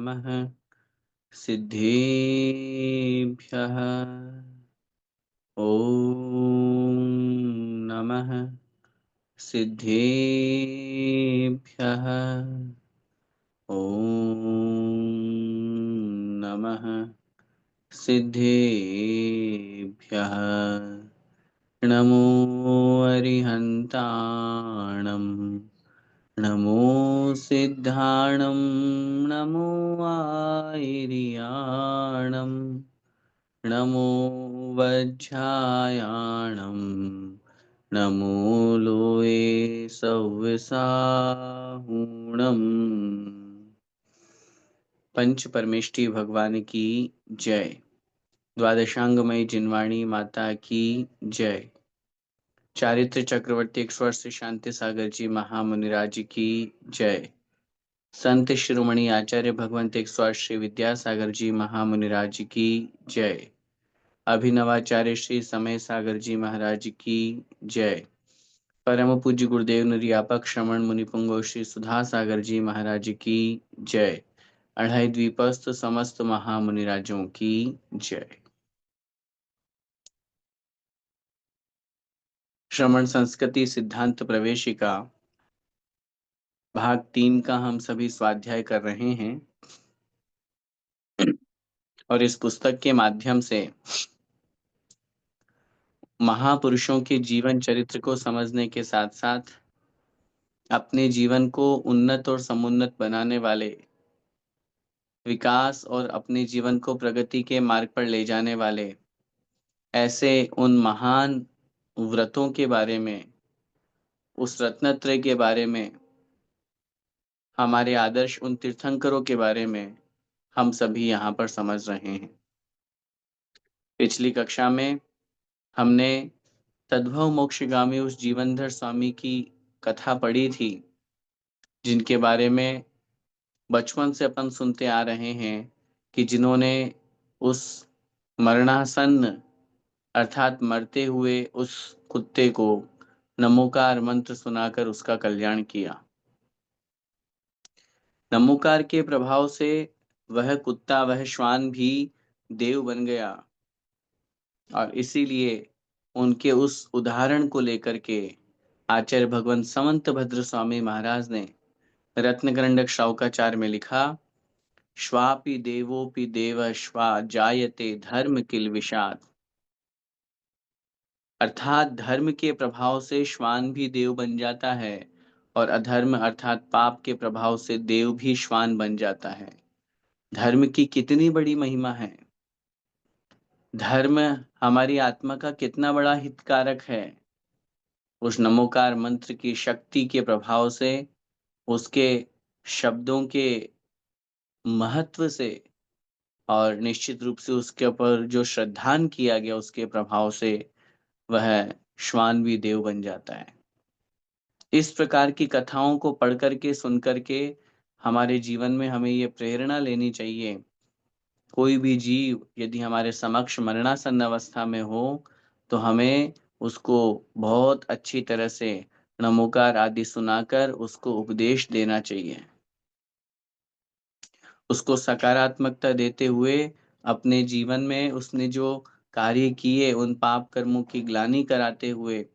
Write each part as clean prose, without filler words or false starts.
नमः सिद्धेभ्यः। ॐ नमः सिद्धेभ्यः। ॐ नमः सिद्धेभ्यः। नमो अरिहन्ताणं नमो सिद्धाणं नमो आयर्याणं नमो वज्झायाणं नमो लोये सव्यसाहुणम्। पंच परमेष्टि भगवान की जय। द्वादशांगमयी जिनवाणी माता की जय। चारित्र चक्रवर्ती 108 शांति सागर जी महामुनिराज की जय। संत शिरोमणि आचार्य भगवंत 108 श्री विद्यासागर जी महामुनिराज की जय। अभिनवाचार्य श्री समय सागर जी महाराज की जय। परम पूज्य गुरुदेव निर्यापक श्रवण मुनिपुंगो श्री सुधा सागर जी महाराज की जय। अढ़ाई द्वीपस्थ समस्त महामुनिराजों की जय। श्रवण संस्कृति सिद्धांत प्रवेशिका भाग 3 का हम सभी स्वाध्याय कर रहे हैं और इस पुस्तक के माध्यम से महापुरुषों के जीवन चरित्र को समझने के साथ साथ अपने जीवन को उन्नत और समुन्नत बनाने वाले, विकास और अपने जीवन को प्रगति के मार्ग पर ले जाने वाले ऐसे उन महान व्रतों के बारे में, उस रत्नत्रय के बारे में, हमारे आदर्श उन तीर्थंकरों के बारे में हम सभी यहाँ पर समझ रहे हैं। पिछली कक्षा में हमने तद्भव मोक्षगामी उस जीवनधर स्वामी की कथा पढ़ी थी, जिनके बारे में बचपन से अपन सुनते आ रहे हैं कि जिन्होंने उस मरणासन्न अर्थात मरते हुए उस कुत्ते को नमोकार मंत्र सुनाकर उसका कल्याण किया। नमोकार के प्रभाव से वह कुत्ता, वह श्वान भी देव बन गया और इसीलिए उनके उस उदाहरण को लेकर के आचार्य भगवान समंत भद्र स्वामी महाराज ने रत्नगंडक श्रावकाचार में लिखा, श्वापि देवोपि देव श्वा जायते धर्म किल विषाद। अर्थात धर्म के प्रभाव से श्वान भी देव बन जाता है और अधर्म अर्थात पाप के प्रभाव से देव भी श्वान बन जाता है। धर्म की कितनी बड़ी महिमा है। धर्म हमारी आत्मा का कितना बड़ा हितकारक है। उस नमोकार मंत्र की शक्ति के प्रभाव से, उसके शब्दों के महत्व से और निश्चित रूप से उसके ऊपर जो श्रद्धान किया गया उसके प्रभाव से वह श्वान भी देव बन जाता है। इस प्रकार की कथाओं को पढ़ करके, सुन करके हमारे जीवन में हमें ये प्रेरणा लेनी चाहिए, कोई भी जीव यदि हमारे समक्ष मरणासन्न अवस्था में हो तो हमें उसको बहुत अच्छी तरह से नमोकार आदि सुनाकर उसको उपदेश देना चाहिए। उसको सकारात्मकता देते हुए अपने जीवन में उसने जो कार्य किए उन पाप कर्मों की ग्लानि कराते हुए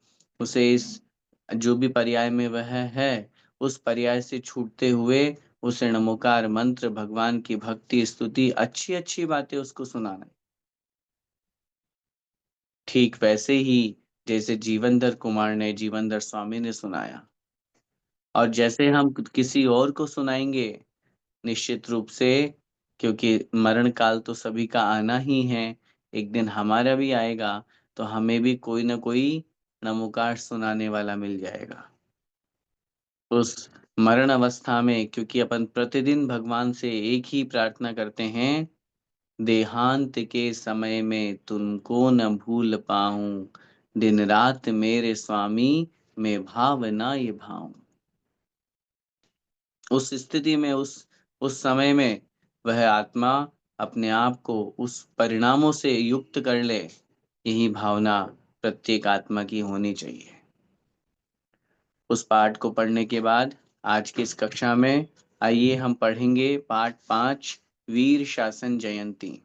उसे इस जो भी पर्याय में वह है उस पर्याय से छूटते हुए उसे नमोकार मंत्र, भगवान की भक्ति, स्तुति, अच्छी अच्छी बातें उसको सुनाना। ठीक वैसे ही जैसे जीवनधर कुमार ने, जीवनधर स्वामी ने सुनाया और जैसे हम किसी और को सुनाएंगे निश्चित रूप से, क्योंकि मरण काल तो सभी का आना ही है, एक दिन हमारा भी आएगा, तो हमें भी कोई ना कोई नमोकार सुनाने वाला मिल जाएगा। उस मरण अवस्था में क्योंकि अपन प्रतिदिन भगवान से एक ही प्रार्थना करते हैं, देहांत के समय में तुमको न भूल पाऊं, दिन रात मेरे स्वामी मैं भाव ना ये भाऊं। उस स्थिति में, उस समय में वह आत्मा अपने आप को उस परिणामों से युक्त कर ले, यही भावना प्रत्येक आत्मा की होनी चाहिए। उस पाठ को पढ़ने के बाद आज की इस कक्षा में आइए हम पढ़ेंगे पाठ 5 वीर शासन जयंती।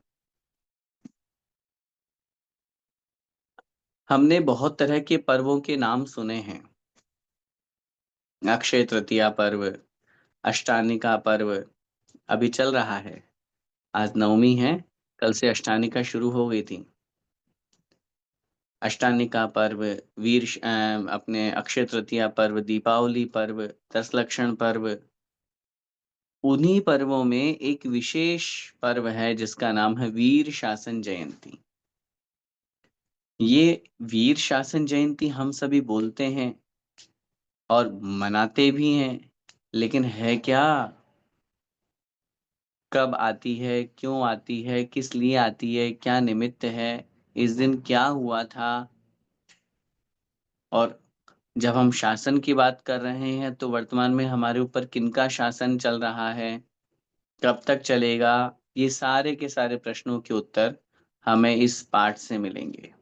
हमने बहुत तरह के पर्वों के नाम सुने हैं। अक्षय तृतीया पर्व, अष्टानिका पर्व अभी चल रहा है। आज नवमी है, कल से अष्टानिका शुरू हो गई थी। अष्टानिका पर्व, अपने अक्षय तृतीया पर्व, दीपावली पर्व, दस लक्षण पर्व। उन्हीं पर्वों में एक विशेष पर्व है जिसका नाम है वीर शासन जयंती। ये वीर शासन जयंती हम सभी बोलते हैं और मनाते भी हैं, लेकिन है क्या? कब आती है, क्यों आती है, किस लिए आती है, क्या निमित्त है, इस दिन क्या हुआ था? और जब हम शासन की बात कर रहे हैं तो वर्तमान में हमारे ऊपर किनका शासन चल रहा है, कब तक चलेगा? ये सारे के सारे प्रश्नों के उत्तर हमें इस पाठ से मिलेंगे।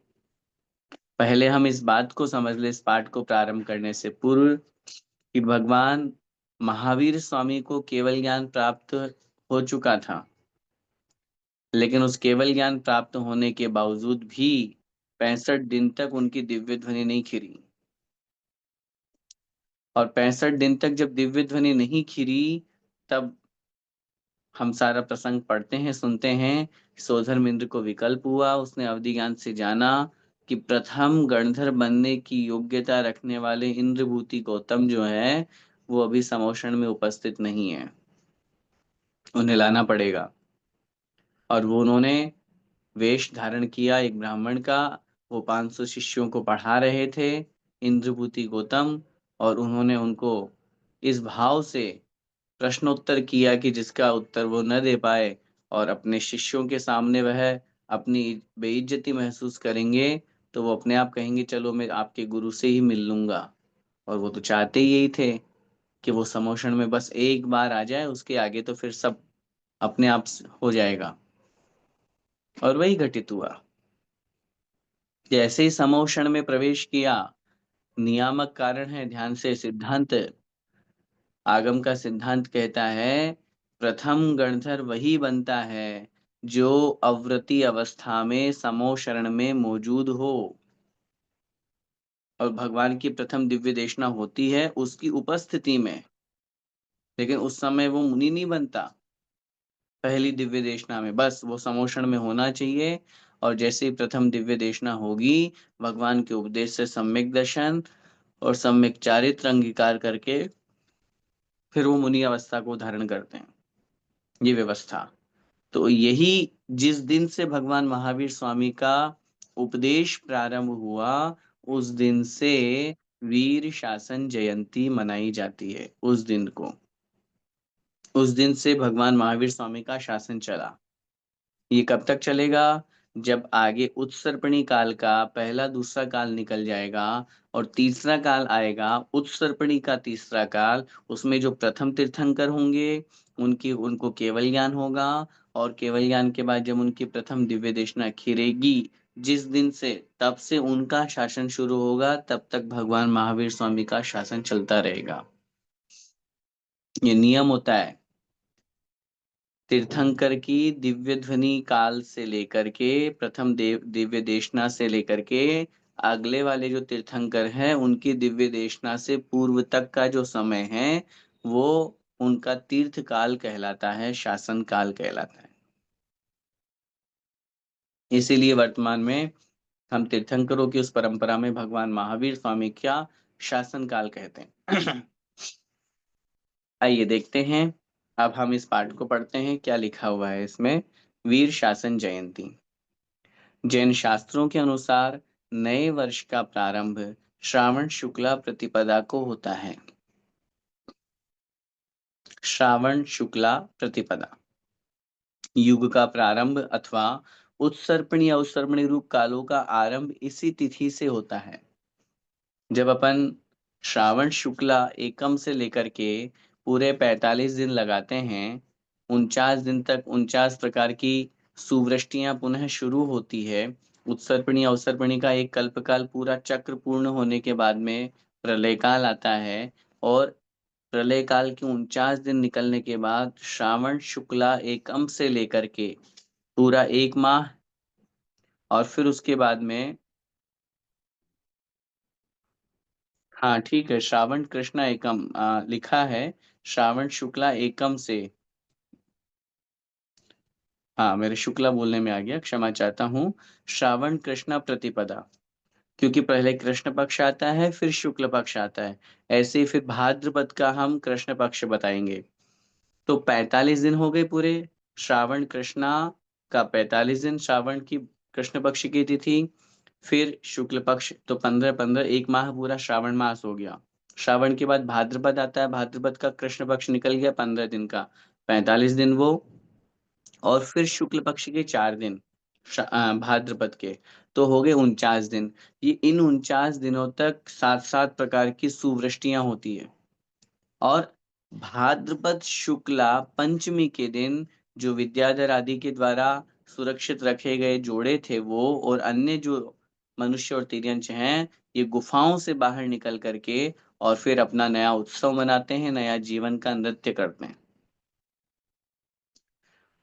पहले हम इस बात को समझ ले, इस पाठ को प्रारंभ करने से पूर्व, कि भगवान महावीर स्वामी को केवल ज्ञान प्राप्त हो चुका था, लेकिन उस केवल ज्ञान प्राप्त होने के बावजूद भी 65 दिन तक उनकी दिव्य ध्वनि नहीं खिरी। और 65 दिन तक जब दिव्य ध्वनि नहीं खिरी, तब हम सारा प्रसंग पढ़ते हैं, सुनते हैं। सोधर्म को विकल्प हुआ, उसने अवधि ज्ञान से जाना कि प्रथम गणधर बनने की योग्यता रखने वाले इंद्रभूति गौतम जो है वो अभी समोषण में उपस्थित नहीं है, उन्हें लाना पड़ेगा। और वो उन्होंने वेश धारण किया एक ब्राह्मण का। वो 500 शिष्यों को पढ़ा रहे थे, इंद्रभूति गौतम। और उन्होंने उनको इस भाव से प्रश्नोत्तर किया कि जिसका उत्तर वो न दे पाए और अपने शिष्यों के सामने वह अपनी बेइज्जती महसूस करेंगे, तो वो अपने आप कहेंगे चलो मैं आपके गुरु से ही मिल लूंगा। और वो तो चाहते ही यही थे कि वो समोषण में बस एक बार आ जाए, उसके आगे तो फिर सब अपने आप हो जाएगा। और वही घटित हुआ। जैसे ही समोषण में प्रवेश किया, नियामक कारण है, ध्यान से, सिद्धांत, आगम का सिद्धांत कहता है प्रथम गणधर वही बनता है जो अव्रती अवस्था में समोशरण में मौजूद हो। और भगवान की प्रथम दिव्य देशना होती है उसकी उपस्थिति में, लेकिन उस समय वो मुनि नहीं बनता। पहली दिव्य देशना में बस वो समोषण में होना चाहिए। और जैसे ही प्रथम दिव्य देशना होगी, भगवान के उपदेश से सम्यक दर्शन और सम्यक चारित्र अंगीकार करके फिर वो मुनि अवस्था को धारण करते हैं। ये व्यवस्था। तो यही जिस दिन से भगवान महावीर स्वामी का उपदेश प्रारंभ हुआ, उस दिन से वीर शासन जयंती मनाई जाती है। उस दिन को, उस दिन से भगवान महावीर स्वामी का शासन चला। ये कब तक चलेगा? जब आगे उत्सर्पणी काल का पहला दूसरा काल निकल जाएगा और तीसरा काल आएगा, उत्सर्पणी का तीसरा काल। उसमें जो प्रथम तीर्थंकर होंगे उनको केवल ज्ञान होगा। और केवल ज्ञान के बाद जब उनकी प्रथम दिव्य देशना खिरेगी, जिस दिन से, तब से उनका शासन शुरू होगा, तब तक भगवान महावीर स्वामी का शासन चलता रहेगा। ये नियम होता है। तीर्थंकर की दिव्य ध्वनि काल से लेकर के, प्रथम दिव्य देशना से लेकर के अगले वाले जो तीर्थंकर हैं उनकी दिव्य देशना से पूर्व तक का जो समय है, वो उनका तीर्थ काल कहलाता है, शासन काल कहलाता है। इसीलिए वर्तमान में हम तीर्थंकरों की उस परंपरा में भगवान महावीर स्वामी का शासन काल कहते हैं। आइए देखते हैं। अब हम इस पाठ को पढ़ते हैं, क्या लिखा हुआ है इसमें। वीर शासन जयंती। जैन शास्त्रों के अनुसार नए वर्ष का प्रारंभ श्रावण शुक्ला प्रतिपदा को होता है। श्रावण शुक्ला प्रतिपदा युग का प्रारंभ अथवा उत्सर्पणी या उत्सर्पणी रूप कालों का आरंभ इसी तिथि से होता है। जब अपन श्रावण शुक्ला एकम से लेकर के पूरे 45 दिन लगाते हैं, 49 दिन तक 49 प्रकार की सुवृष्टियां पुनः शुरू होती है। उत्सर्पणी या उत्सर्पणी का एक कल्पकाल पूरा चक्र पूर्ण होने के बाद में प्रलय काल आता है। और प्रलय काल के 49 दिन निकलने के बाद श्रावण शुक्ला एकम से लेकर के पूरा 1 माह, और फिर उसके बाद में, हाँ ठीक है, श्रावण कृष्ण एकम लिखा है, श्रावण शुक्ला एकम से। हाँ, मेरे शुक्ला बोलने में आ गया, क्षमा चाहता हूँ। श्रावण कृष्ण प्रतिपदा, क्योंकि पहले कृष्ण पक्ष आता है फिर शुक्ल पक्ष आता है, ऐसे ही फिर भाद्रपद का हम कृष्ण पक्ष बताएंगे। तो 45 दिन हो गए पूरे श्रावण कृष्णा का, 45 दिन श्रावण की कृष्ण पक्ष की तिथि, फिर शुक्ल पक्ष, तो 15-15 1 माह पूरा श्रावण मास हो गया। श्रावण के बाद भाद्रपद आता है, भाद्रपद का कृष्ण पक्ष निकल गया 15 दिन का, 45 दिन वो, और फिर शुक्ल पक्ष के 4 दिन भाद्रपद के, तो हो गए 49 दिन। ये इन 49 दिनों तक 7-7 प्रकार की सुवृष्टियां होती है। और भाद्रपद शुक्ला पंचमी के दिन जो विद्याधर आदि के द्वारा सुरक्षित रखे गए जोड़े थे वो, और अन्य जो मनुष्य और तिर्यंच हैं, ये गुफाओं से बाहर निकल करके और फिर अपना नया उत्सव मनाते हैं, नया जीवन का नृत्य करते हैं।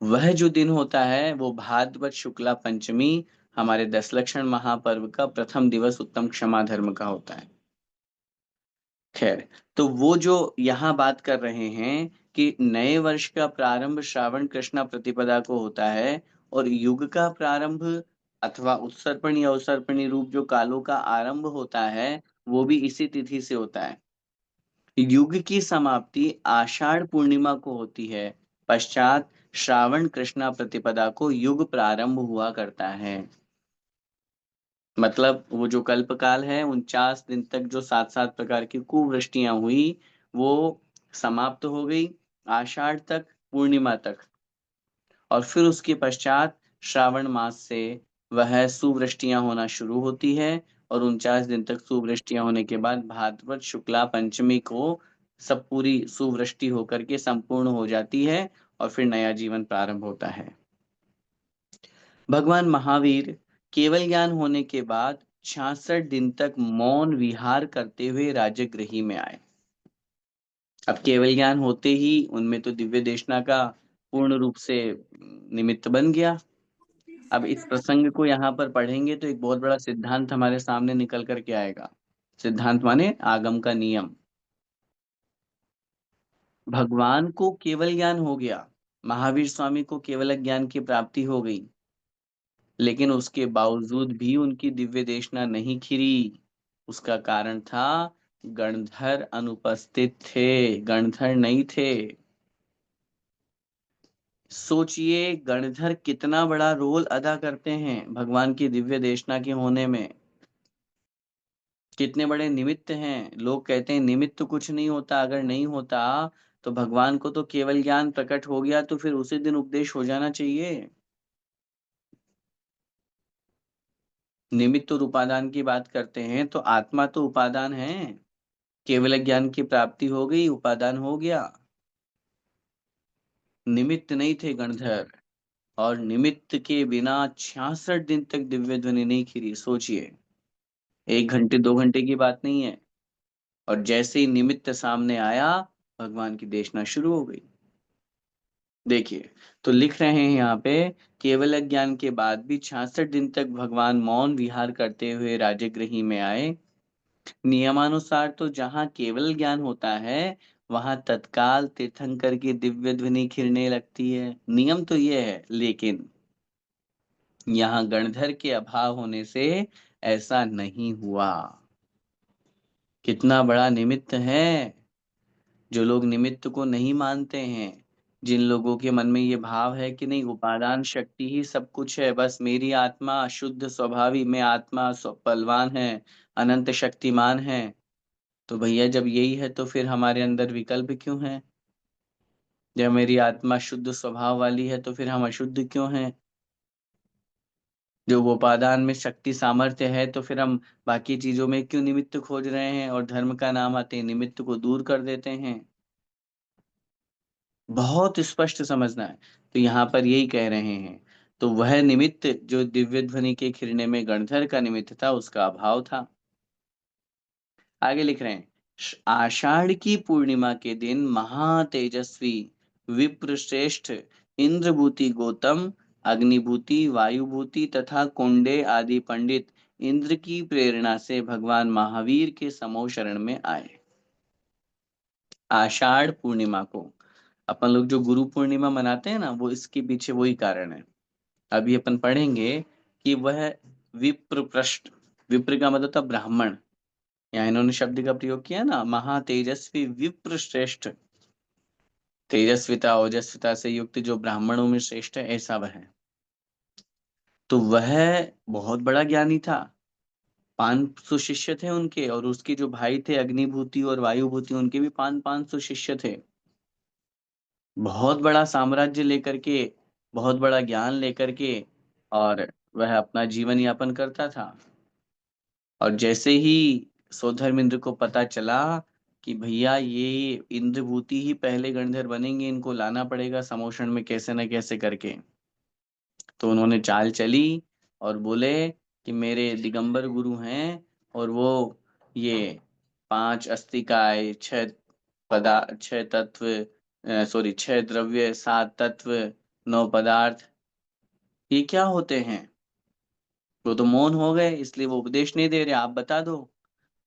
वह जो दिन होता है वो भाद्रपद शुक्ला पंचमी, हमारे 10 लक्षण महापर्व का प्रथम दिवस उत्तम क्षमा धर्म का होता है। खैर, तो वो जो यहाँ बात कर रहे हैं कि नए वर्ष का प्रारंभ श्रावण कृष्णा प्रतिपदा को होता है, और युग का प्रारंभ अथवा उत्सर्पण या उत्सर्पणी रूप जो कालों का आरंभ होता है, वो भी इसी तिथि से होता है। युग की समाप्ति आषाढ़ पूर्णिमा को होती है, पश्चात श्रावण कृष्णा प्रतिपदा को युग प्रारंभ हुआ करता है। मतलब वो जो कल्प काल है, 49 दिन तक जो 7-7 प्रकार की कुवृष्टियां हुई, वो समाप्त हो गई आषाढ़ तक, पूर्णिमा तक, और फिर उसके पश्चात श्रावण मास से वह सुवृष्टियां होना शुरू होती है, और 49 दिन तक सुवृष्टियां होने के बाद भाद्रपद शुक्ला पंचमी को सब पूरी सुवृष्टि होकर के संपूर्ण हो जाती है, और फिर नया जीवन प्रारंभ होता है। भगवान महावीर केवल ज्ञान होने के बाद 66 दिन तक मौन विहार करते हुए राजगृह में आए। अब केवल ज्ञान होते ही उनमें तो दिव्य देशना का पूर्ण रूप से निमित्त बन गया। अब इस प्रसंग को यहाँ पर पढ़ेंगे तो एक बहुत बड़ा सिद्धांत हमारे सामने निकल करके आएगा। सिद्धांत माने आगम का नियम। भगवान को केवल ज्ञान हो गया, महावीर स्वामी को केवल ज्ञान की प्राप्ति हो गई, लेकिन उसके बावजूद भी उनकी दिव्य देशना नहीं खिरी। उसका कारण था गणधर अनुपस्थित थे, गणधर नहीं थे। सोचिए गणधर कितना बड़ा रोल अदा करते हैं भगवान की दिव्य देशना के होने में, कितने बड़े निमित्त हैं। लोग कहते हैं निमित्त तो कुछ नहीं होता, अगर नहीं होता तो भगवान को तो केवल ज्ञान प्रकट हो गया तो फिर उसी दिन उपदेश हो जाना चाहिए। निमित्त और उपादान की बात करते हैं तो आत्मा तो उपादान है। केवल ज्ञान की प्राप्ति हो गई, उपादान हो गया, निमित्त नहीं थे गणधर। और निमित्त के बिना 66 दिन तक दिव्य ध्वनि नहीं खिली, सोचिए। 1 घंटे 2 घंटे की बात नहीं है। और जैसे ही निमित्त सामने आया, भगवान की देशना शुरू हो गई। देखिए, तो लिख रहे हैं यहाँ पे, केवल ज्ञान के बाद भी 66 दिन तक भगवान मौन विहार करते हुए राजगृह में आए। नियमानुसार तो जहाँ केवल ज्ञान होता है वहां तत्काल तीर्थंकर की दिव्य ध्वनि खिलने लगती है, नियम तो ये है, लेकिन यहाँ गणधर के अभाव होने से ऐसा नहीं हुआ। कितना बड़ा निमित्त है। जो लोग निमित्त को नहीं मानते हैं, जिन लोगों के मन में ये भाव है कि नहीं उपादान शक्ति ही सब कुछ है, बस मेरी आत्मा शुद्ध स्वभावी में आत्मा बलवान है, अनंत शक्तिमान है, तो भैया जब यही है तो फिर हमारे अंदर विकल्प क्यों है? जब मेरी आत्मा शुद्ध स्वभाव वाली है तो फिर हम अशुद्ध क्यों हैं? जो वो उपादान में शक्ति सामर्थ्य है तो फिर हम बाकी चीजों में क्यों निमित्त खोज रहे हैं, और धर्म का नाम आते ही निमित्त को दूर कर देते हैं? बहुत स्पष्ट समझना है। तो यहाँ पर यही कह रहे हैं, तो वह निमित्त जो दिव्य ध्वनि के खिलने में गणधर का निमित्त था, उसका अभाव था। आगे लिख रहे हैं, आषाढ़ की पूर्णिमा के दिन महातेजस्वी विप्रश्रेष्ठ इंद्रभूति गौतम, अग्निभूति, वायुभूति तथा कुंडे आदि पंडित इंद्र की प्रेरणा से भगवान महावीर के समो शरण में आए। आषाढ़ पूर्णिमा को अपन लोग जो गुरु पूर्णिमा मनाते हैं ना, वो इसके पीछे वही कारण है। अभी अपन पढ़ेंगे कि वह विप्रप्रष्ट, विप्र का मतलब था ब्राह्मण, यहाँ इन्होंने शब्द का प्रयोग किया ना, महातेजस्वी विप्र श्रेष्ठ, तेजस्विता ओजस्विता से युक्त जो ब्राह्मणों में श्रेष्ठ है, ऐसा वह है। तो वह बहुत बड़ा ज्ञानी था, 500 शिष्य थे उनके, और उसके जो भाई थे अग्निभूति और वायुभूति, उनके भी 500 शिष्य थे। बहुत बड़ा साम्राज्य लेकर के, बहुत बड़ा ज्ञान लेकर के, और वह अपना जीवन यापन करता था। और जैसे ही सौधर्मेंद्र को पता चला कि भैया ये इंद्रभूति ही पहले गणधर बनेंगे, इनको लाना पड़ेगा समोषण में कैसे न कैसे करके, तो उन्होंने चाल चली और बोले कि मेरे दिगंबर गुरु हैं, और वो ये 5 अस्तिकाय, 6 तत्व, सॉरी 6 द्रव्य, 7 तत्व, 9 पदार्थ, ये क्या होते हैं? वो तो मौन हो गए, इसलिए वो उपदेश नहीं दे रहे, आप बता दो।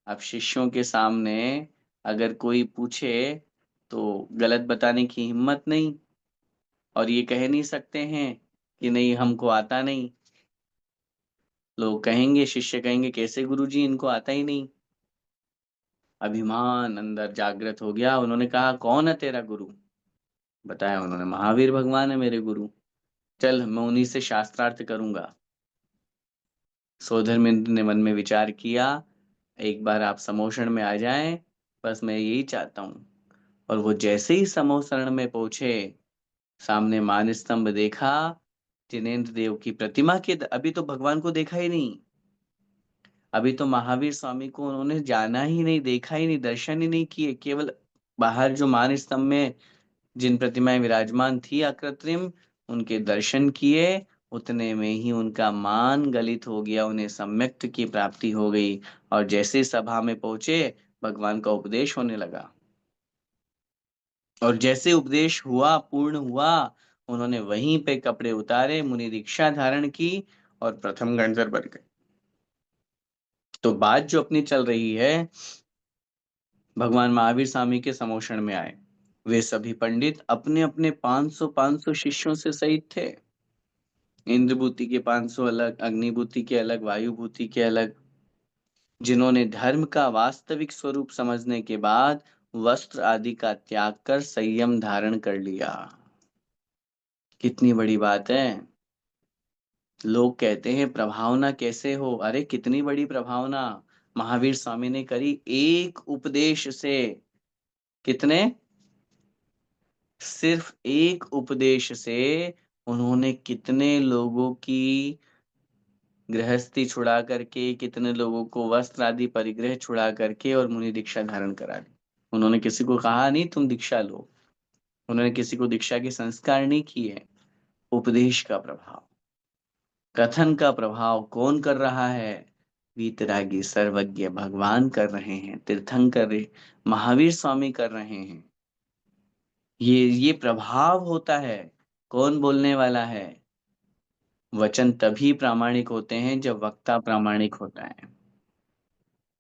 अब शिष्यों के सामने अगर कोई पूछे तो गलत बताने की हिम्मत नहीं, और ये कह नहीं सकते हैं कि नहीं हमको आता नहीं। लोग कहेंगे, शिष्य कहेंगे कैसे गुरुजी, इनको आता ही नहीं। अभिमान अंदर जागृत हो गया, उन्होंने कहा कौन है तेरा गुरु? बताया उन्होंने, महावीर भगवान है मेरे गुरु, चल मैं उन्हीं से शास्त्रार्थ करूंगा। सौधर्मेंद्र ने मन में विचार किया, एक बार आप समोषण में आ जाएं, बस मैं यही चाहता हूँ। और वो जैसे ही समोषण में पहुंचे, सामने मान स्तंभ देखा, जिनेन्द्र देव की प्रतिमा के, अभी तो भगवान को देखा ही नहीं, अभी तो महावीर स्वामी को उन्होंने जाना ही नहीं, देखा ही नहीं, दर्शन ही नहीं किए, केवल बाहर जो मान स्तंभ में जिन प्रतिमाएं विराजमान थी अकृत्रिम, उनके दर्शन किए, उतने में ही उनका मान गलित हो गया, उन्हें सम्यक्त की प्राप्ति हो गई। और जैसे सभा में पहुंचे, भगवान का उपदेश होने लगा, और जैसे उपदेश हुआ, पूर्ण हुआ, उन्होंने वहीं पे कपड़े उतारे, मुनि दीक्षा धारण की, और प्रथम गणधर बन गए। तो बात जो अपनी चल रही है, भगवान महावीर स्वामी के समोषण में आए, वे सभी पंडित अपने अपने 500 शिष्यों से सहित थे। इंद्रभूति के 500 अलग, अग्निभूति के अलग, वायुभूति के अलग, जिन्होंने धर्म का वास्तविक स्वरूप समझने के बाद वस्त्र आदि का त्याग कर संयम धारण कर लिया। कितनी बड़ी बात है। लोग कहते हैं प्रभावना कैसे हो, अरे कितनी बड़ी प्रभावना महावीर स्वामी ने करी, एक उपदेश से। कितने? सिर्फ एक उपदेश से उन्होंने कितने लोगों की गृहस्थी छुड़ा करके, कितने लोगों को वस्त्र आदि परिग्रह छुड़ा करके और मुनि दीक्षा धारण करा दी। उन्होंने किसी को कहा नहीं तुम दीक्षा लो, उन्होंने किसी को दीक्षा के संस्कार नहीं किए। उपदेश का प्रभाव, कथन का प्रभाव कौन कर रहा है? वीतरागी सर्वज्ञ भगवान कर रहे हैं, तीर्थंकर महावीर स्वामी कर रहे हैं। ये प्रभाव होता है। कौन बोलने वाला है? वचन तभी प्रामाणिक होते हैं जब वक्ता प्रामाणिक होता है।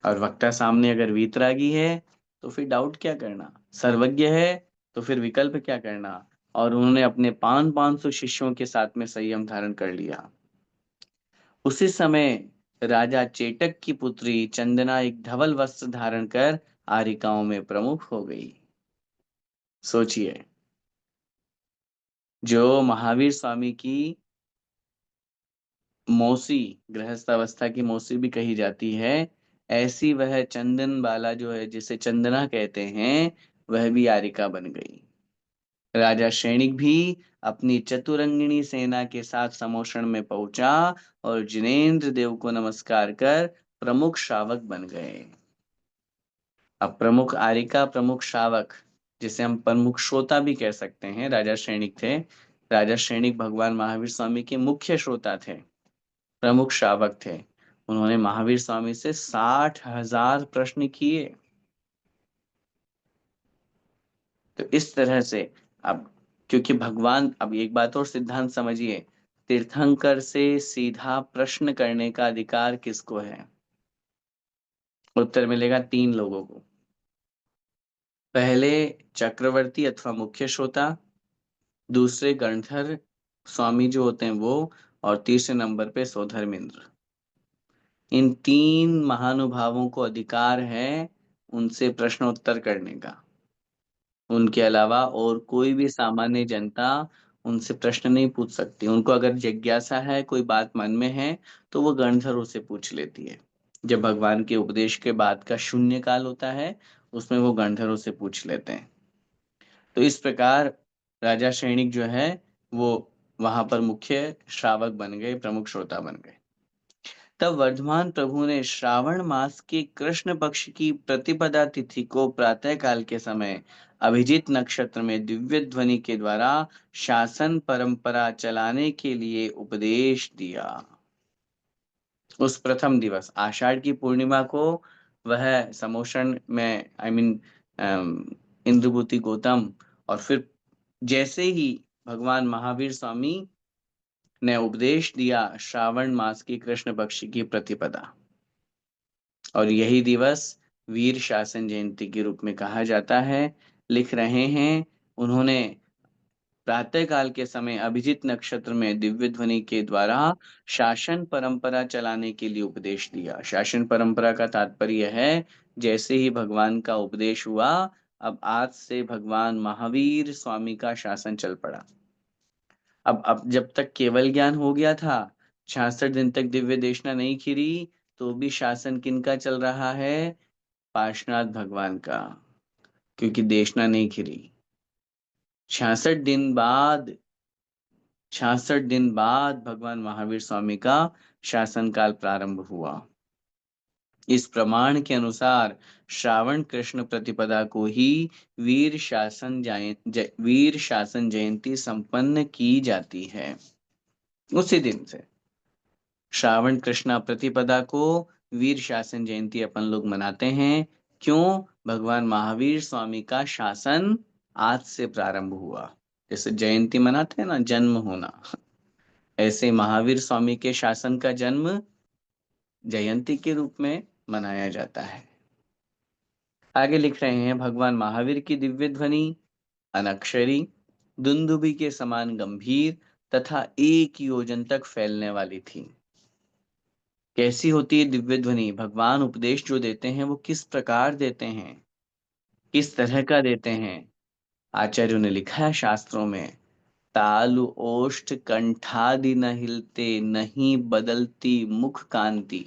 और वक्ता सामने अगर वीतरागी है तो फिर डाउट क्या करना, सर्वज्ञ है तो फिर विकल्प क्या करना। और उन्होंने अपने 500 शिष्यों के साथ में संयम धारण कर लिया। उसी समय राजा चेटक की पुत्री चंदना एक धवल वस्त्र धारण कर आरिकाओं में प्रमुख हो गई। सोचिए, जो महावीर स्वामी की मौसी, गृहस्थ अवस्था की मौसी भी कही जाती है, ऐसी वह चंदन बाला जो है, जिसे चंदना कहते हैं, वह भी आरिका बन गई। राजा सैनिक भी अपनी चतुरंगिणी सेना के साथ समोषण में पहुंचा और जिनेन्द्र देव को नमस्कार कर प्रमुख श्रावक बन गए। अब प्रमुख आरिका, प्रमुख श्रावक, जिसे हम प्रमुख श्रोता भी कह सकते हैं, राजा सैनिक थे। राजा सैनिक भगवान महावीर स्वामी के मुख्य श्रोता थे, प्रमुख श्रावक थे। उन्होंने महावीर स्वामी से 60,000 प्रश्न किए। तो इस तरह से अब, क्योंकि भगवान, अब एक बात और सिद्धांत समझिए, तीर्थंकर से सीधा प्रश्न करने का अधिकार किसको है? उत्तर मिलेगा 3 लोगों को। पहले चक्रवर्ती अथवा मुख्य श्रोता, दूसरे गणधर स्वामी जो होते हैं वो, और तीसरे नंबर पे सौधर्मेंद्र। इन 3 महानुभावों को अधिकार है उनसे प्रश्नोत्तर करने का। उनके अलावा और कोई भी सामान्य जनता उनसे प्रश्न नहीं पूछ सकती। उनको अगर जिज्ञासा है, कोई बात मन में है, तो वो गणधरों से पूछ लेती है। जब भगवान के उपदेश के बाद का शून्य काल होता है, उसमें वो गणधरों से पूछ लेते हैं। तो इस प्रकार राजा सैनिक जो है वो वहां पर मुख्य श्रावक बन गए, प्रमुख श्रोता बन गए। तब वर्धमान प्रभु ने श्रावण मास के कृष्ण पक्ष की प्रतिपदा तिथि को प्रातः काल के समय अभिजीत नक्षत्र में दिव्य ध्वनि के द्वारा शासन परंपरा चलाने के लिए उपदेश दिया। उस प्रथम दिवस आषाढ़ की पूर्णिमा को वह समोषण में, आई मीन इंद्रभूति गौतम, और फिर जैसे ही भगवान महावीर स्वामी ने उपदेश दिया श्रावण मास की कृष्ण पक्ष की प्रतिपदा, और यही दिवस वीर शासन जयंती के रूप में कहा जाता है। लिख रहे हैं, उन्होंने प्रातः काल के समय अभिजीत नक्षत्र में दिव्य ध्वनि के द्वारा शासन परंपरा चलाने के लिए उपदेश दिया। शासन परंपरा का तात्पर्य है, जैसे ही भगवान का उपदेश हुआ, अब आज से भगवान महावीर स्वामी का शासन चल पड़ा। अब जब तक केवल ज्ञान हो गया था, 66 दिन तक दिव्य देशना नहीं खिरी, तो भी शासन किनका चल रहा है? पार्श्वनाथ भगवान का, क्योंकि देशना नहीं खिरी। 66 दिन बाद भगवान महावीर स्वामी का शासन काल प्रारंभ हुआ। इस प्रमाण के अनुसार श्रावण कृष्ण प्रतिपदा को ही वीर शासन जयंती संपन्न की जाती है। उसी दिन से श्रावण कृष्णा प्रतिपदा को वीर शासन जयंती अपन लोग मनाते हैं। क्यों? भगवान महावीर स्वामी का शासन आज से प्रारंभ हुआ। जैसे जयंती मनाते हैं ना, जन्म होना, ऐसे महावीर स्वामी के शासन का जन्म जयंती के रूप में मनाया जाता है। आगे लिख रहे हैं, भगवान महावीर की दिव्य ध्वनि अनक्षरी, दुंदुभी के समान गंभीर तथा 1 योजन तक फैलने वाली थी। कैसी होती है दिव्य ध्वनि? भगवान उपदेश जो देते हैं वो किस प्रकार देते हैं, किस तरह का देते हैं? आचार्यों ने लिखा है शास्त्रों में, तालु ओष्ठ कंठादि न हिलते, नहीं बदलती मुख कांति।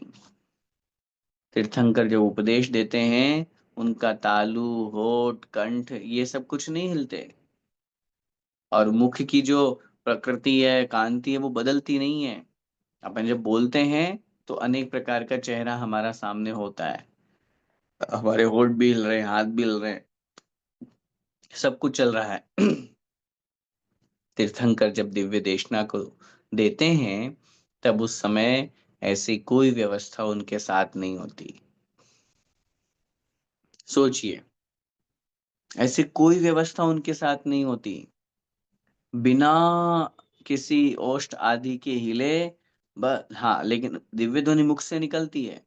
तीर्थंकर जो उपदेश देते हैं, उनका तालु, होठ, कंठ, ये सब कुछ नहीं हिलते, और मुख की जो प्रकृति है, कांति है, वो बदलती नहीं है। अपन जब बोलते हैं तो अनेक प्रकार का चेहरा हमारा सामने होता है, हमारे होठ भी हिल रहे हैं, हाथ भी हिल रहे हैं, सब कुछ चल रहा है। तीर्थंकर जब दिव्य देशना को देते हैं, तब उस समय ऐसी कोई व्यवस्था उनके साथ नहीं होती। सोचिए, ऐसी कोई व्यवस्था उनके साथ नहीं होती। बिना किसी ओष्ठ आदि के हिले, हाँ, लेकिन दिव्य ध्वनि मुख से निकलती है।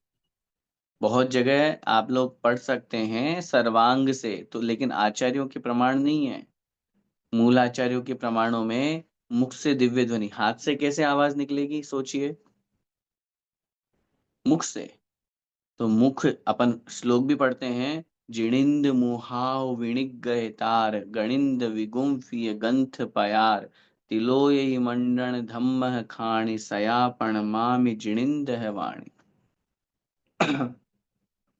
बहुत जगह आप लोग पढ़ सकते हैं सर्वांग से, तो लेकिन आचार्यों के प्रमाण नहीं है। मूल आचार्यों के प्रमाणों में मुख से दिव्य ध्वनि, हाथ से कैसे आवाज निकलेगी? सोचिए, मुख से। तो मुख, अपन श्लोक भी पढ़ते हैं, जिणिंद मुहाव विणिक गए तार, गणिंद विगुम्फिय गंथ पयार, तिलोय मंडन धम्म खाणी, सयापण मामि जिणिंद है वाणी।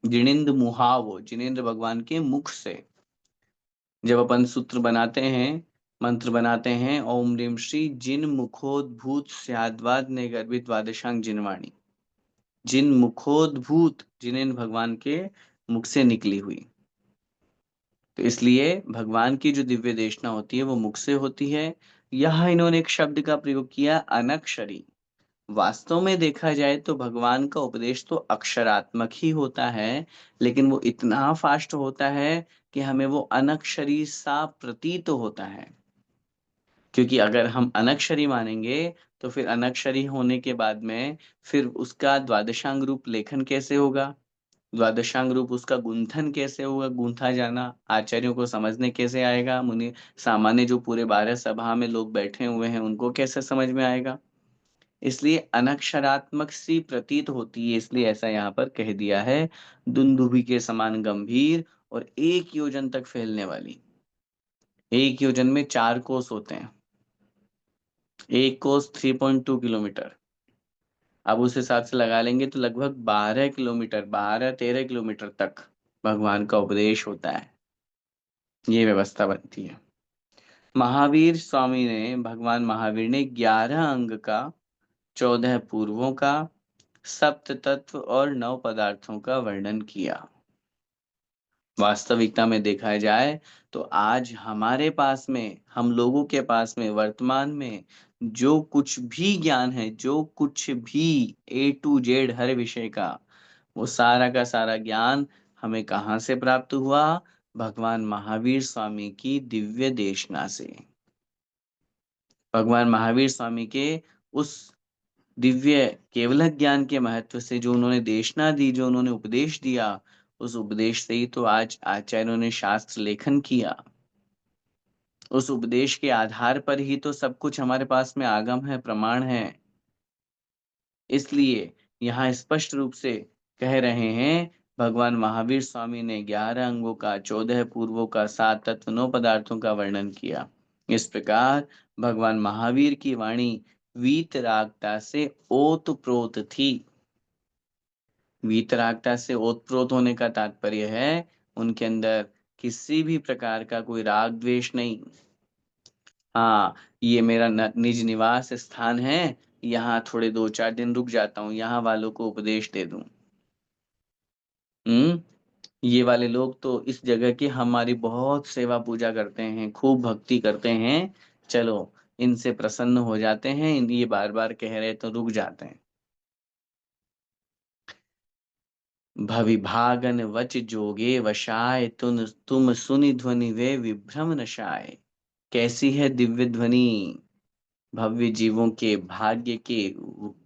जिणिंद मुहाव, जिनेन्द्र भगवान के मुख से। जब अपन सूत्र बनाते हैं, मंत्र बनाते हैं, ओम ह्रीम श्री जिन मुखोद्भूत स्याद्वाद ने गर्भित द्वादशांग जिनवाणी, जिन मुखोद्भूत, जिनेन्द्र भगवान के मुख से निकली हुई। तो इसलिए भगवान की जो दिव्य देशना होती है वो मुख से होती है। यह इन्होंने एक शब्द का प्रयोग किया, अनक्षरी। वास्तव में देखा जाए तो भगवान का उपदेश तो अक्षरात्मक ही होता है, लेकिन वो इतना फास्ट होता है कि हमें वो अनक्षरी सा प्रतीत होता है। क्योंकि अगर हम अनक्षरी मानेंगे तो फिर अनक्षरी होने के बाद में फिर उसका द्वादशांग रूप लेखन कैसे होगा? द्वादशांग रूप उसका गुंथन कैसे होगा? गूंथा जाना आचार्यों को समझने कैसे आएगा? मुनि सामान्य जो पूरे 12 सभा में लोग बैठे हुए हैं उनको कैसे समझ में आएगा? इसलिए अनक्षरात्मक सी प्रतीत होती है, इसलिए ऐसा यहाँ पर कह दिया है, दुंदुभि के समान गंभीर और 1 योजन तक फैलने वाली। 1 योजन में 4 कोस होते हैं। 1 कोस 3.2 किलोमीटर। अब उस हिसाब से लगा लेंगे तो लगभग 12 किलोमीटर, 12-13 किलोमीटर तक भगवान का उपदेश होता है। ये व्यवस्था बनती है। महावीर स्वामी ने भगवान महावीर ने 11 अंग का, 14 पूर्वों का, सप्त तत्व और 9 पदार्थों का वर्णन किया। वास्तविकता में देखा जाए तो आज हमारे पास में, हम लोगों के पास में वर्तमान में जो कुछ भी ज्ञान है, जो कुछ भी ए टू जेड हर विषय का, वो सारा का सारा ज्ञान हमें कहाँ से प्राप्त हुआ? भगवान महावीर स्वामी की दिव्य देशना से। भगवान महावीर स्वामी के उस दिव्य केवल ज्ञान के महत्व से जो उन्होंने देशना दी, जो उन्होंने उपदेश दिया, उस उपदेश से ही तो आज आचार्यों ने शास्त्र लेखन किया। उस उपदेश के आधार पर ही तो सब कुछ हमारे पास में आगम है, प्रमाण है। इसलिए यहाँ स्पष्ट रूप से कह रहे हैं, भगवान महावीर स्वामी ने 11 अंगों का, 14 पूर्वों का, 7 तत्व, 9 पदार्थों का वर्णन किया। इस प्रकार भगवान महावीर की वाणी वीतरागता से ओतप्रोत थी। वीतरागता से ओतप्रोत होने का तात्पर्य है उनके अंदर किसी भी प्रकार का कोई राग द्वेष नहीं। हाँ, ये मेरा निज निवास स्थान है, यहाँ थोड़े 2-4 दिन रुक जाता हूँ, यहाँ वालों को उपदेश दे दूं। हम्म। ये वाले लोग तो इस जगह की हमारी बहुत सेवा पूजा करते हैं, खूब भक्ति करते हैं, चलो इनसे प्रसन्न हो जाते हैं, ये बार बार कह रहे तो रुक जाते हैं। भविभागन वच जोगे वशाय तुम सुनि ध्वनि वे विभ्रम नशाय। कैसी है दिव्य ध्वनि? भव्य जीवों के भाग्य के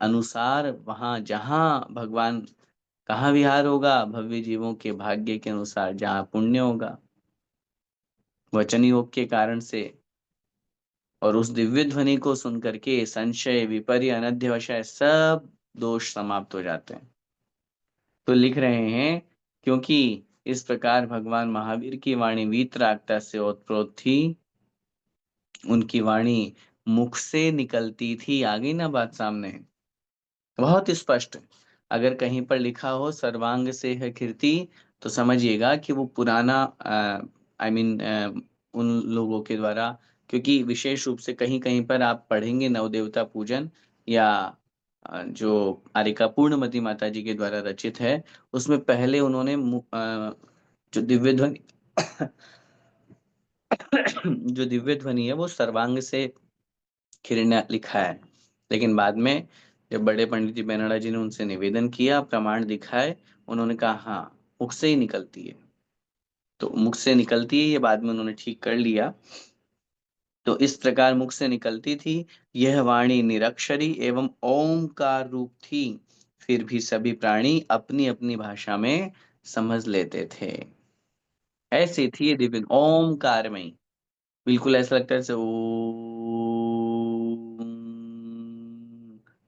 अनुसार, वहां जहां भगवान, कहाँ विहार होगा? भव्य जीवों के भाग्य के अनुसार जहां पुण्य होगा, वचन योग के कारण से। और उस दिव्य ध्वनि को सुन करके संशय, विपर्य, अनध्यवसाय सब दोष समाप्त हो जाते हैं। तो लिख रहे हैं, क्योंकि इस प्रकार भगवान महावीर की वाणी वीतरागता से ओतप्रोत थी, उनकी वाणी मुख से निकलती थी। आ गई ना बात सामने, बहुत स्पष्ट। अगर कहीं पर लिखा हो सर्वांग से है कीर्ति, तो समझिएगा कि वो पुराना आई मीन उन लोगों के द्वारा, क्योंकि विशेष रूप से कहीं कहीं पर आप पढ़ेंगे नवदेवता पूजन या जो आरिका पूर्णमती माता जी के द्वारा रचित है, उसमें पहले उन्होंने जो दिव्य ध्वनि जो दिव्य ध्वनि है वो सर्वांग से खिरना लिखा है। लेकिन बाद में जब बड़े पंडित जी बेनड़ा जी ने उनसे निवेदन किया, प्रमाण दिखाए, उन्होंने कहा हाँ, मुख से ही निकलती है। तो मुख से निकलती है, ये बाद में उन्होंने ठीक कर लिया। तो इस प्रकार मुख से निकलती थी यह वाणी, निरक्षरी एवं ओमकार रूप थी। फिर भी सभी प्राणी अपनी अपनी भाषा में समझ लेते थे। ऐसी थी ये दिव्य ओमकार में, बिल्कुल ऐसा लगता है जैसे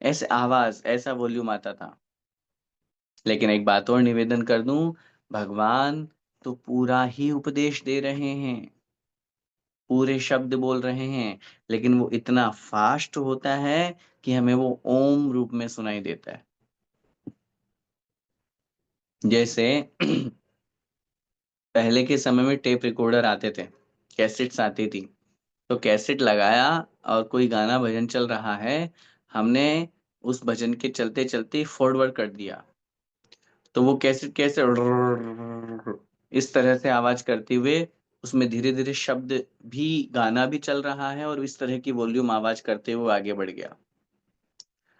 ऐसे आवाज, ऐसा वॉल्यूम आता था। लेकिन एक बात और निवेदन कर दूं, भगवान तो पूरा ही उपदेश दे रहे हैं, पूरे शब्द बोल रहे हैं, लेकिन वो इतना फास्ट होता है कि हमें वो ओम रूप में सुनाई देता है। जैसे पहले के समय में टेप रिकॉर्डर आते थे, कैसेट्स आती थी, तो कैसेट लगाया और कोई गाना भजन चल रहा है, हमने उस भजन के चलते चलते फॉरवर्ड कर दिया, तो वो कैसेट कैसे इस तरह से आवाज करते हुए, उसमें धीरे धीरे शब्द भी, गाना भी चल रहा है और इस तरह की वॉल्यूम आवाज करते हुए आगे बढ़ गया।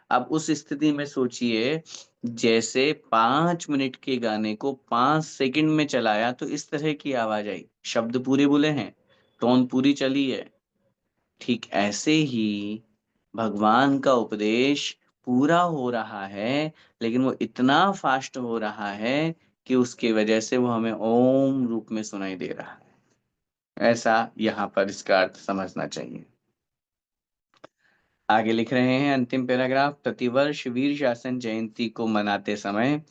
अब उस स्थिति में सोचिए, जैसे 5 मिनट के गाने को 5 सेकंड में चलाया तो इस तरह की आवाज आई, शब्द पूरे बोले हैं, टोन पूरी चली है। ठीक ऐसे ही भगवान का उपदेश पूरा हो रहा है, लेकिन वो इतना फास्ट हो रहा है कि उसकी वजह से वो हमें ओम रूप में सुनाई दे रहा है। ऐसा यहाँ पर इसका अर्थ समझना चाहिए। आगे लिख रहे हैं अंतिम पैराग्राफ, प्रतिवर्ष वीर शासन जयंती को मनाते समय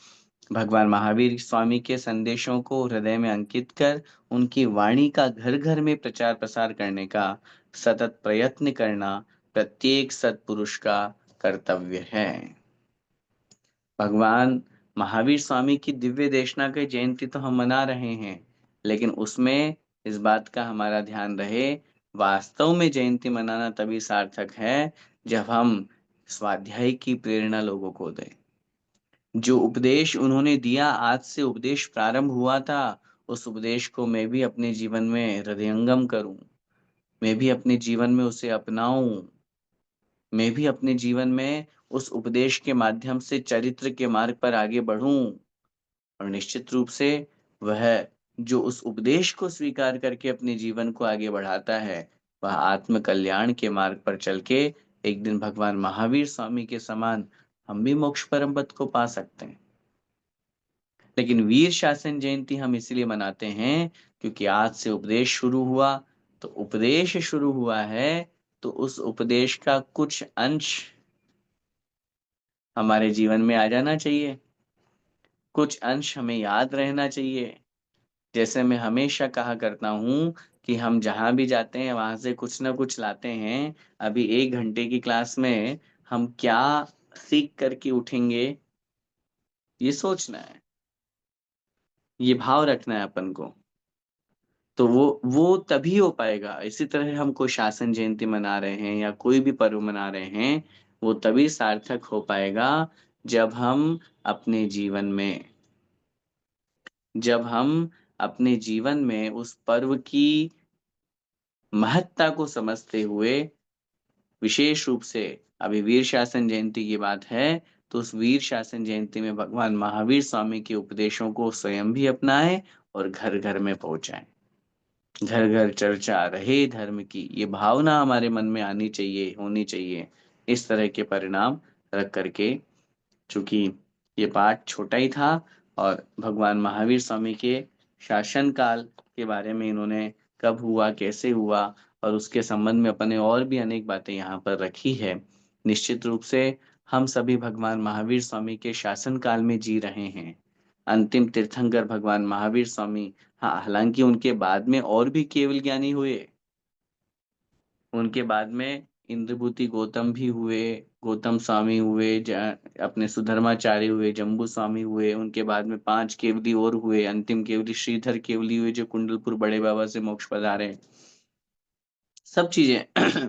भगवान महावीर स्वामी के संदेशों को हृदय में अंकित कर उनकी वाणी का घर घर में प्रचार प्रसार करने का सतत प्रयत्न करना प्रत्येक सत्पुरुष का कर्तव्य है। भगवान महावीर स्वामी की दिव्य देशना की जयंती तो हम मना रहे हैं, लेकिन उसमें इस बात का हमारा ध्यान रहे, वास्तव में जयंती मनाना तभी सार्थक है जब हम स्वाध्याय की प्रेरणा लोगों को दें। जो उपदेश उन्होंने दिया, आज से उपदेश प्रारंभ हुआ था, उस उपदेश को मैं भी अपने जीवन में हृदयंगम करूं, मैं भी अपने जीवन में उसे अपनाऊं, मैं भी अपने जीवन में उस उपदेश के माध्यम से चरित्र के मार्ग पर आगे बढ़ूं। और निश्चित रूप से वह जो उस उपदेश को स्वीकार करके अपने जीवन को आगे बढ़ाता है, वह आत्म कल्याण के मार्ग पर चल के एक दिन भगवान महावीर स्वामी के समान हम भी मोक्ष परम पद को पा सकते हैं। लेकिन वीर शासन जयंती हम इसलिए मनाते हैं क्योंकि आज से उपदेश शुरू हुआ, तो उपदेश शुरू हुआ है तो उस उपदेश का कुछ अंश हमारे जीवन में आ जाना चाहिए, कुछ अंश हमें याद रहना चाहिए। जैसे मैं हमेशा कहा करता हूँ कि हम जहाँ भी जाते हैं वहां से कुछ ना कुछ लाते हैं। अभी 1 घंटे की क्लास में हम क्या सीख करके उठेंगे, ये सोचना है, ये भाव रखना है अपन को। तो वो तभी हो पाएगा। इसी तरह हम कोई शासन जयंती मना रहे हैं या कोई भी पर्व मना रहे हैं, वो तभी सार्थक हो पाएगा जब हम अपने जीवन में जब हम अपने जीवन में उस पर्व की महत्ता को समझते हुए, विशेष रूप से अभी वीर शासन जयंती की बात है, तो उस वीर शासन जयंती में भगवान महावीर स्वामी के उपदेशों को स्वयं भी अपनाएं और घर घर में पहुंचाएं। घर घर चर्चा रहे धर्म की, ये भावना हमारे मन में आनी चाहिए, होनी चाहिए। इस तरह के परिणाम रख करके, चूंकि ये पाठ छोटा ही था और भगवान महावीर स्वामी के शासन काल के बारे में इन्होंने कब हुआ, कैसे हुआ और उसके संबंध में अपने और भी अनेक बातें यहाँ पर रखी है। निश्चित रूप से हम सभी भगवान महावीर स्वामी के शासन काल में जी रहे हैं। अंतिम तीर्थंकर भगवान महावीर स्वामी, हाँ, हालांकि उनके बाद में और भी केवल ज्ञानी हुए, उनके बाद में इंद्रभूति गौतम भी हुए, गौतम स्वामी हुए, अपने सुधर्माचार्य हुए, जम्बू स्वामी हुए, उनके बाद में 5 केवली और हुए, अंतिम केवली श्रीधर केवली हुए जो कुंडलपुर बड़े बाबा से मोक्ष पधारे, सब चीजें।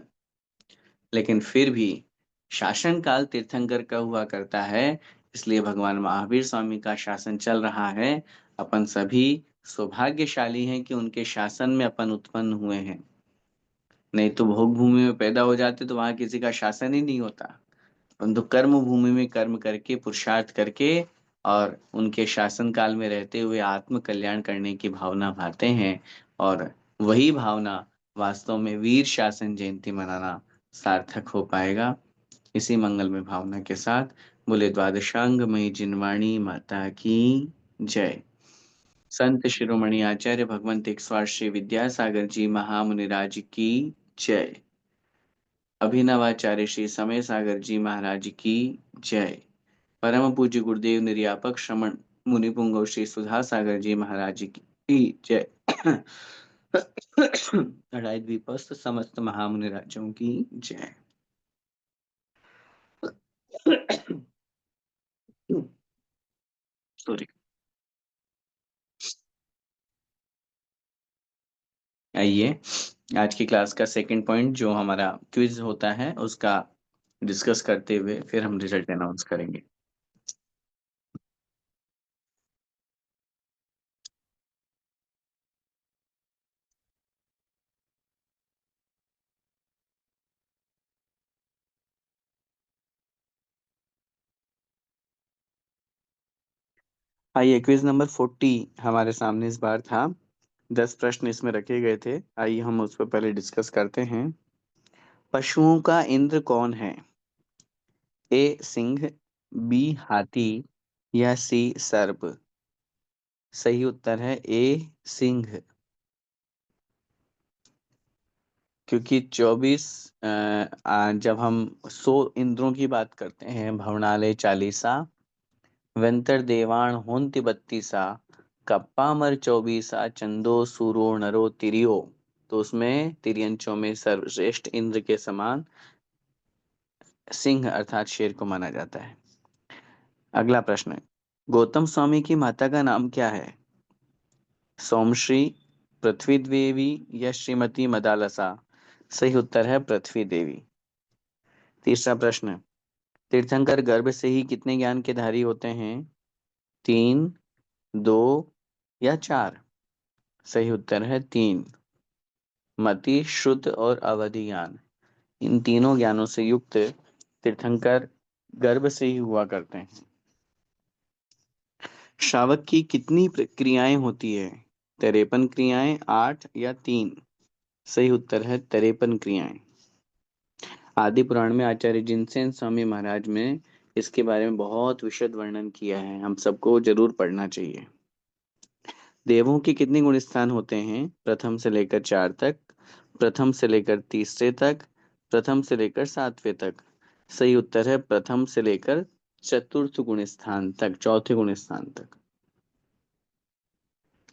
लेकिन फिर भी शासन काल तीर्थंकर का हुआ करता है, इसलिए भगवान महावीर स्वामी का शासन चल रहा है। अपन सभी सौभाग्यशाली हैं कि उनके शासन में अपन उत्पन्न हुए हैं, नहीं तो भोग भूमि में पैदा हो जाते तो वहां किसी का शासन ही नहीं होता। परंतु कर्म भूमि में कर्म करके, पुरुषार्थ करके और उनके शासन काल में रहते हुए आत्म कल्याण करने की भावना भाते हैं। और वही भावना वास्तव में वीर शासन जयंती मनाना सार्थक हो पाएगा। इसी मंगलमय भावना के साथ बोले द्वादशांगमयी जिनवाणी माता की जय। संत शिरोमणि आचार्य भगवंत इक्सवार श्री विद्यासागर जी महामुनिराज की जय। अभिनवाचार्य श्री समय सागर जी महाराज की जय। परम पूज्य गुरुदेव निर्यापक श्रमण मुनि पुंगव श्री सुधा सागर जी महाराज की जय। अढ़ाई द्वीपस्थ समस्त महामुनि राज्यों की जय। सॉरी। आइए आज की क्लास का सेकंड पॉइंट जो हमारा क्विज होता है उसका डिस्कस करते हुए फिर हम रिजल्ट अनाउंस करेंगे। आइए, क्विज नंबर 40 हमारे सामने इस बार था। 10 प्रश्न इसमें रखे गए थे। आइए हम उस पर पहले डिस्कस करते हैं। पशुओं का इंद्र कौन है? ए सिंह, बी हाथी, या सी सर्प? सही उत्तर है ए सिंह। क्योंकि 24 जब हम 100 इंद्रों की बात करते हैं, भवनालय चालीसा, वेंतर देवाण होंति बत्तीसा, कप्पा मर चौबीसा, चंदो सूरो नरो तिरियो, तो उसमें तिरियंचों में सर्वश्रेष्ठ इंद्र के समान सिंह अर्थात शेर को माना जाता है। अगला प्रश्न है, गौतम स्वामी की माता का नाम क्या है? सोमश्री, पृथ्वी देवी, या श्रीमती मदालसा? सही उत्तर है पृथ्वी देवी। तीसरा प्रश्न, तीर्थंकर गर्भ से ही कितने ज्ञान के धारी होते हैं? 3, 2, या 4? सही उत्तर है 3। मति, श्रुत और अवधि ज्ञान, इन तीनों ज्ञानों से युक्त तीर्थंकर गर्भ से ही हुआ करते हैं। श्रावक की कितनी क्रियाएं होती है? 53 क्रियाएं, 8, या 3? सही उत्तर है 53 क्रियाएं। आदि पुराण में आचार्य जिनसेन स्वामी महाराज में इसके बारे में बहुत विशद वर्णन किया है, हम सबको जरूर पढ़ना चाहिए। देवों के कितने गुण स्थान होते हैं? प्रथम से लेकर 4 तक, प्रथम से लेकर तीसरे तक, प्रथम से लेकर 7वें तक? सही उत्तर है प्रथम से लेकर चतुर्थ गुण स्थान तक, चौथे गुण स्थान तक।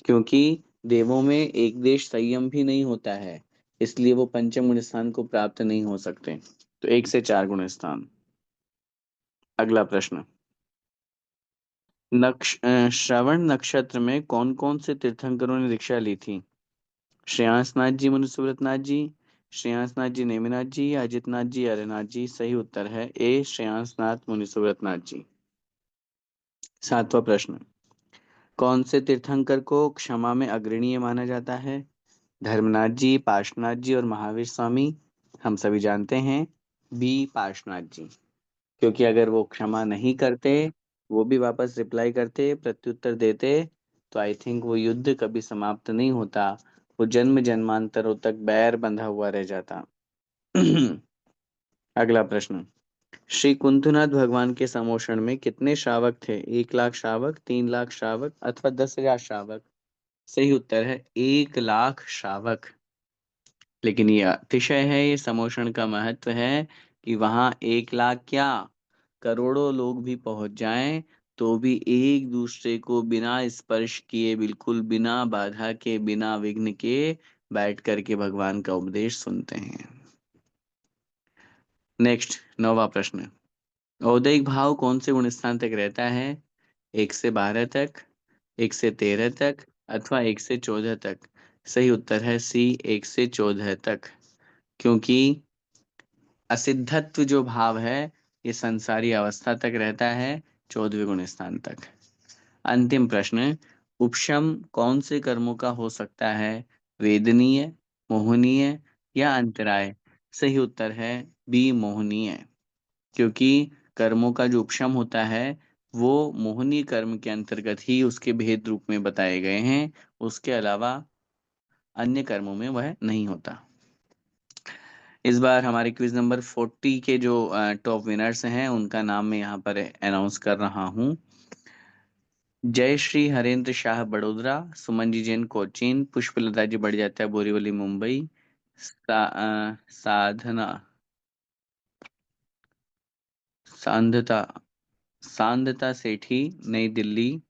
क्योंकि देवों में एक देश संयम भी नहीं होता है, इसलिए वो पंचम गुण स्थान को प्राप्त नहीं हो सकते। तो 1 से 4 गुण स्थान। अगला प्रश्न, श्रवण नक्षत्र में कौन कौन से तीर्थंकरों ने दीक्षा ली थी? श्रेयांस नाथ जी, मुनिसुब्रत नाथ जी, श्रेयांस नाथ जी, नेमिनाथ जी, या अजित नाथ जी, अरनाथ जी? सही उत्तर है ए श्रेयांस नाथ मुनिसुब्रत नाथ जी। 7वां प्रश्न, कौन से तीर्थंकर को क्षमा में अग्रणीय माना जाता है? धर्मनाथ जी, पार्श्वनाथ जी, और महावीर स्वामी? हम सभी जानते हैं बी पार्श्वनाथ जी। क्योंकि अगर वो क्षमा नहीं करते, वो भी वापस रिप्लाई करते, प्रत्युत्तर देते, तो आई थिंक वो युद्ध कभी समाप्त नहीं होता, वो जन्म जन्मांतरों तक बैर बंधा हुआ रह जाता। अगला प्रश्न, श्री कुंतुनाथ भगवान के समोषण में कितने श्रावक थे? 1 लाख श्रावक, 3 लाख श्रावक, अथवा 10,000 श्रावक? सही उत्तर है 1 लाख श्रावक। लेकिन ये अतिशय है, ये समोषण का महत्व है कि वहां 1 लाख क्या, करोड़ों लोग भी पहुंच जाएं, तो भी एक दूसरे को बिना स्पर्श किए, बिल्कुल बिना बाधा के, बिना विघ्न के बैठ करके भगवान का उपदेश सुनते हैं। नेक्स्ट, 9वां प्रश्न, औदैक भाव कौन से गुण स्थान तक रहता है? 1 से 12 तक, 1 से 13 तक, अथवा 1 से 14 तक? सही उत्तर है सी 1 से 14 तक। क्योंकि असिद्धत्व जो भाव है, ये संसारी अवस्था तक रहता है, 14वें गुण स्थान तक। अंतिम प्रश्न, उपशम कौन से कर्मों का हो सकता है? वेदनीय, मोहनीय, या अंतराय? सही उत्तर है बी मोहनीय। क्योंकि कर्मों का जो उपशम होता है, वो मोहनीय कर्म के अंतर्गत ही उसके भेद रूप में बताए गए हैं, उसके अलावा अन्य कर्मों में वह नहीं होता। इस बार हमारे क्विज नंबर 40 के जो टॉप विनर्स हैं, उनका नाम मैं यहाँ पर अनाउंस कर रहा हूँ। जय श्री हरेंद्र शाह बड़ोदरा, सुमन जी जैन कोचीन, पुष्पलता जी बढ़ जाता है बोरीवली मुंबई, साधना सांधता सांधता सेठी नई दिल्ली,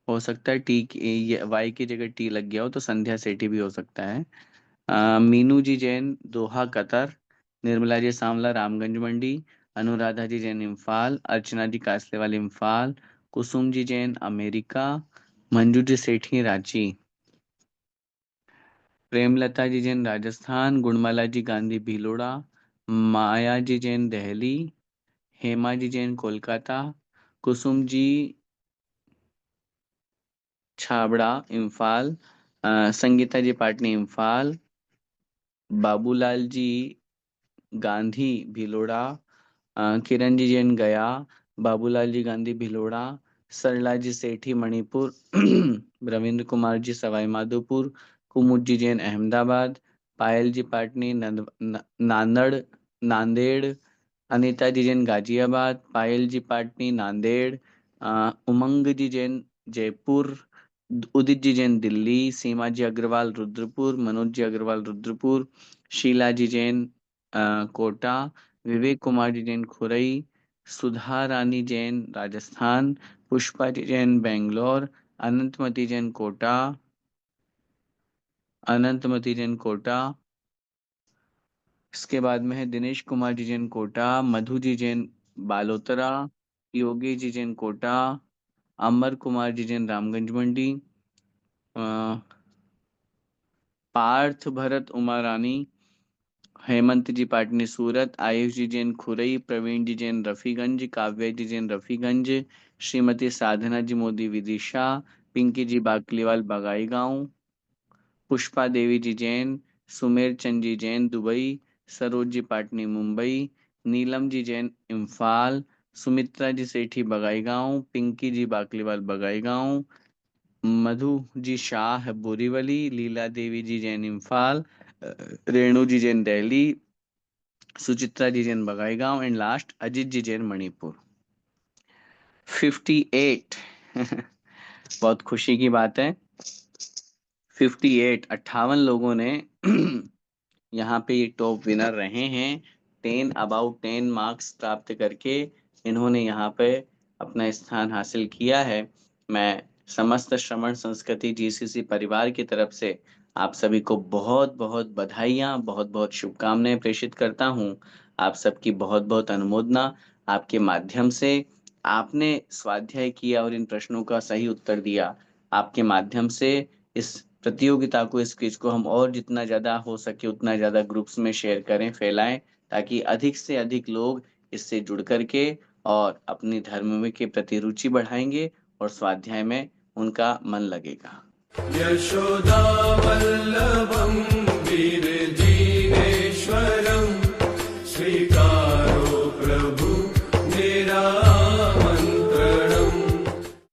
हो सकता है वाई की जगह टी लग गया हो, तो संध्या सेठी भी हो सकता है। मीनू जी जैन दोहा कतर, निर्मला जी सांवला रामगंज मंडी, अनुराधा जी जैन इम्फाल, अर्चना जी कासलेवाल इम्फाल, कुसुम जी जैन अमेरिका, मंजू जी सेठी रांची, प्रेमलता जी जैन राजस्थान, गुणमाला जी गांधी भीलोड़ा, माया जी जैन दिल्ली, हेमा जी जैन कोलकाता, कुसुम जी छाबड़ा इम्फाल, संगीता जी पाटनी इम्फाल, बाबूलाल जी गांधी भीलोड़ा, किरण जी जैन गया, बाबूलाल जी गांधी भिलोड़ा, सरला जी सेठी मणिपुर, रविंद्र कुमार जी सवाई माधोपुर, कुमुद जी जैन अहमदाबाद, पायल जी पाटनी नांदेड़, अनीता जी जैन गाजियाबाद, पायल जी पाटनी नांदेड़, उमंग जी जैन जयपुर, उदित जी जैन दिल्ली, सीमा जी अग्रवाल रुद्रपुर, मनोज जी अग्रवाल रुद्रपुर, शीला जी जैन कोटा, विवेक कुमार जी जैन खुरई, सुधा रानी जैन राजस्थान, पुष्पा जी जैन बेंगलोर, अनंतमती जैन कोटा, अनंतमती जैन कोटा। इसके बाद में है दिनेश कुमार जी जैन कोटा, मधु जी जैन बालोतरा, योगी जी जैन कोटा, अमर कुमार जी जैन रामगंज मंडी, अ, पार्थ भरत उमा रानी, हेमंत जी पाटनी सूरत, आयुष जी जैन खुरई, प्रवीण जी Jain Rafiganj, Kavya ji Jain Rafiganj, Shrimati Sadhana ji Modi Vidisha, Pinky ji Bakliwal Bongaigaon, Pushpa Devi ji Jain, Sumer Chand ji Jain Dubai, Saroj ji Patni Mumbai, Neelam ji Jain Imphal, Sumitra ji Sethi Bongaigaon, Pinky ji Bakliwal Bongaigaon, Madhu ji Shah Borivali, Leela Devi ji Jain Imphal, Renu ji Jain Delhi, Suchitra ji Jain Bongaigaon and last Ajit ji Jain Manipur. 58 बहुत खुशी की बात है। 58 लोगों ने यहाँ पे ये टॉप विनर रहे हैं। 10 मार्क्स प्राप्त करके इन्होंने यहाँ पे अपना स्थान हासिल किया है। मैं समस्त श्रवण संस्कृति जीसीसी परिवार की तरफ से आप सभी को बहुत बहुत बधाइयाँ, बहुत बहुत शुभकामनाएं प्रेषित करता हूँ। आप सबकी बहुत बहुत अनुमोदना। आपके माध्यम से आपने स्वाध्याय किया और इन प्रश्नों का सही उत्तर दिया। आपके माध्यम से इस प्रतियोगिता को, इस क्विज को हम और जितना ज्यादा हो सके उतना ज्यादा ग्रुप्स में शेयर करें, फैलाएं, ताकि अधिक से अधिक लोग इससे जुड़ करके और अपनी धर्म में के प्रति रुचि बढ़ाएंगे और स्वाध्याय में उनका मन लगेगा। यशोदा वल्लभम वीर जी